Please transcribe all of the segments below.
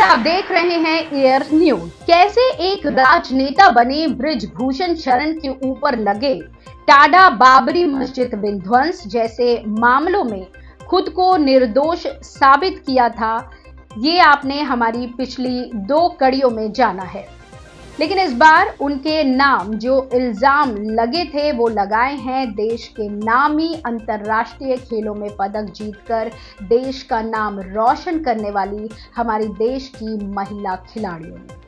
आप देख रहे हैं एयर न्यूज। कैसे एक राजनेता बने बृजभूषण शरण के ऊपर लगे टाडा बाबरी मस्जिद विध्वंस जैसे मामलों में खुद को निर्दोष साबित किया था, ये आपने हमारी पिछली 2 कड़ियों में जाना है। लेकिन इस बार उनके नाम जो इल्जाम लगे थे वो लगाए हैं देश के नामी अंतर्राष्ट्रीय खेलों में पदक जीतकर देश का नाम रोशन करने वाली हमारी देश की महिला खिलाड़ियों ने।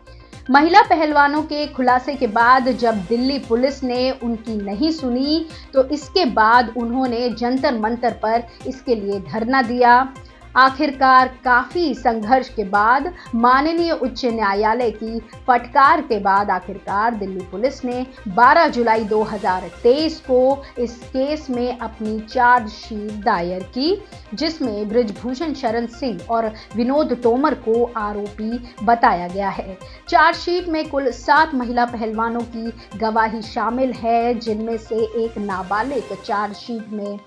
महिला पहलवानों के खुलासे के बाद जब दिल्ली पुलिस ने उनकी नहीं सुनी तो इसके बाद उन्होंने जंतर मंतर पर इसके लिए धरना दिया। आखिरकार काफी संघर्ष के बाद माननीय उच्च न्यायालय की फटकार के बाद आखिरकार दिल्ली पुलिस ने 12 जुलाई 2023 को इस केस में अपनी चार्जशीट दायर की, जिसमें बृजभूषण शरण सिंह और विनोद तोमर को आरोपी बताया गया है। चार्जशीट में कुल 7 महिला पहलवानों की गवाही शामिल है, जिनमें से एक नाबालिग चार्जशीट में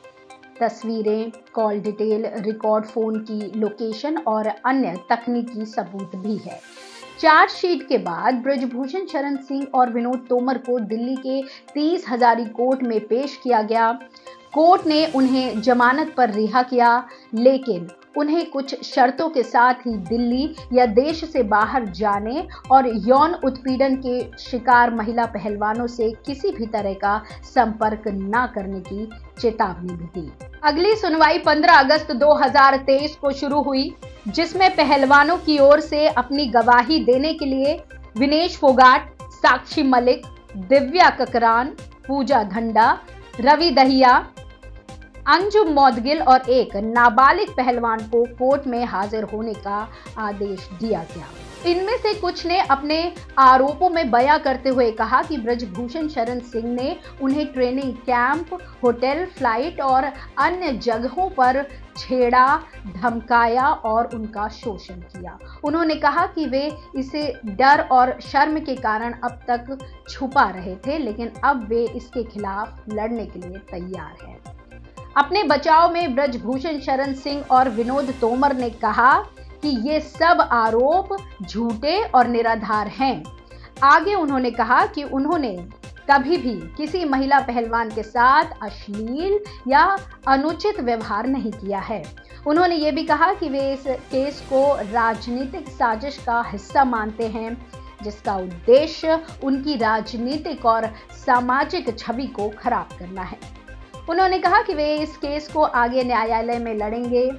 तस्वीरें, कॉल डिटेल, रिकॉर्ड फोन की लोकेशन और अन्य तकनीकी सबूत भी है। चार्जशीट के बाद बृजभूषण शरण सिंह और विनोद तोमर को दिल्ली के 30 हजारी कोर्ट में पेश किया गया। कोर्ट ने उन्हें जमानत पर रिहा किया, लेकिन उन्हें कुछ शर्तों के साथ ही दिल्ली या देश से बाहर जाने और यौन उत्पीड़न के शिकार महिला पहलवानों से किसी भी तरह का संपर्क न करने की चेतावनी भी दी। अगली सुनवाई 15 अगस्त 2023 को शुरू हुई, जिसमें पहलवानों की ओर से अपनी गवाही देने के लिए विनेश फोगाट, साक्षी मलिक, दिव्या ककरान, पूजा धंडा, रवि दहिया, अंजुम मौदगिल और एक नाबालिग पहलवान को कोर्ट में हाजिर होने का आदेश दिया गया। इनमें से कुछ ने अपने आरोपों में बयां करते हुए कहा कि बृजभूषण शरण सिंह ने उन्हें ट्रेनिंग कैंप, होटल, फ्लाइट और अन्य जगहों पर छेड़ा, धमकाया और उनका शोषण किया। उन्होंने कहा कि वे इसे डर और शर्म के कारण अब तक छुपा रहे थे, लेकिन अब वे इसके खिलाफ लड़ने के लिए तैयार हैं। अपने बचाव में बृजभूषण शरण सिंह और विनोद तोमर ने कहा कि ये सब आरोप झूठे और निराधार हैं। आगे उन्होंने कहा कि उन्होंने कभी भी किसी महिला पहलवान के साथ अश्लील या अनुचित व्यवहार नहीं किया है। उन्होंने ये भी कहा कि वे इस केस को राजनीतिक साजिश का हिस्सा मानते हैं, जिसका उद्देश्य उनकी राजनीतिक और सामाजिक छवि को खराब करना है। उन्होंने कहा कि वे इस केस को आगे न्यायालय में लड़ेंगे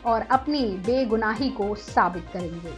और अपनी बेगुनाही को साबित करेंगे।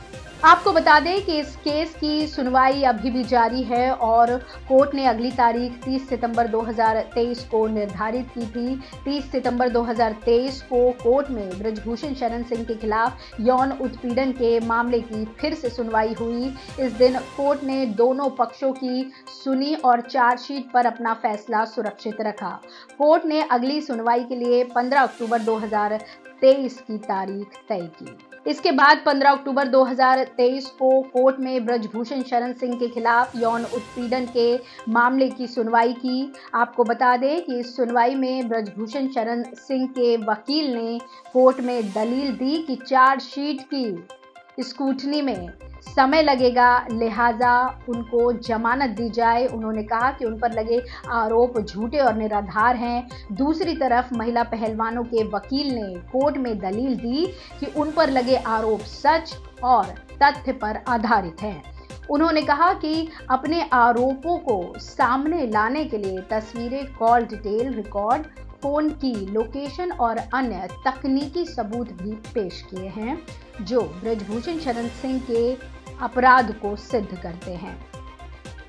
आपको बता दें कि इस केस की सुनवाई अभी भी जारी है और कोर्ट ने अगली तारीख 30 सितंबर 2023 को निर्धारित की थी। 30 सितंबर 2023 को कोर्ट में बृजभूषण शरण सिंह के खिलाफ यौन उत्पीड़न के मामले की फिर से सुनवाई हुई। इस दिन कोर्ट ने दोनों पक्षों की सुनी और चार्जशीट पर अपना फैसला सुरक्षित रखा। कोर्ट ने अगली सुनवाई के लिए 15 अक्टूबर 2023 की तारीख तय की। इसके बाद 15 अक्टूबर 2023 को कोर्ट में बृजभूषण शरण सिंह के खिलाफ यौन उत्पीड़न के मामले की सुनवाई की। आपको बता दें कि इस सुनवाई में बृजभूषण शरण सिंह के वकील ने कोर्ट में दलील दी कि चार्जशीट की स्क्रूटनी में समय लगेगा, लिहाजा उनको जमानत दी जाए। उन्होंने कहा कि उन पर लगे आरोप झूठे और निराधार हैं। दूसरी तरफ महिला पहलवानों के वकील ने कोर्ट में दलील दी कि उन पर लगे आरोप सच और तथ्य पर आधारित हैं। उन्होंने कहा कि अपने आरोपों को सामने लाने के लिए तस्वीरें, कॉल डिटेल, रिकॉर्ड, फोन की लोकेशन और अन्य तकनीकी सबूत भी पेश किए हैं, जो बृजभूषण शरण सिंह के अपराध को सिद्ध करते हैं।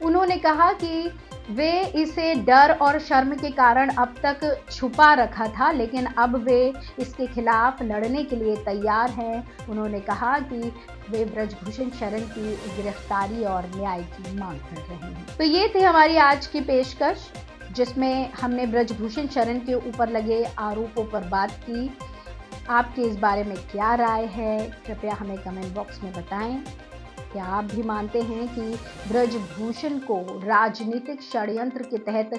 उन्होंने कहा कि वे इसे डर और शर्म के कारण अब तक छुपा रखा था, लेकिन अब वे इसके खिलाफ लड़ने के लिए तैयार हैं। उन्होंने कहा कि वे बृजभूषण शरण की गिरफ्तारी और न्याय की मांग कर रहे हैं। तो ये थी हमारी आज की पेशकश, जिसमें हमने बृजभूषण शरण के ऊपर लगे आरोपों पर बात की। आपकी इस बारे में क्या राय है, कृपया हमें कमेंट बॉक्स में बताएं। क्या आप भी मानते हैं कि बृजभूषण को राजनीतिक षड्यंत्र के तहत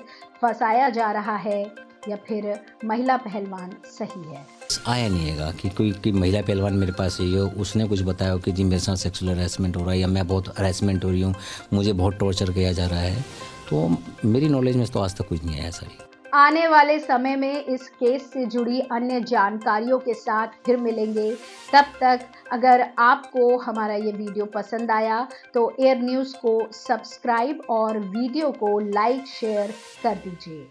फंसाया जा रहा है या फिर महिला पहलवान सही है? आया नहीं हैगा कि कोई महिला पहलवान मेरे पास आई हो, उसने कुछ बताया हो कि जी मेरे साथ सेक्सुअल हरासमेंट हो रहा है या मैं बहुत हरासमेंट हो रही हूँ, मुझे बहुत टॉर्चर किया जा रहा है। तो मेरी नॉलेज में तो आज तक कुछ नहीं आया सर। आने वाले समय में इस केस से जुड़ी अन्य जानकारियों के साथ फिर मिलेंगे। तब तक अगर आपको हमारा ये वीडियो पसंद आया तो एयर न्यूज़ को सब्सक्राइब और वीडियो को लाइक शेयर कर दीजिए।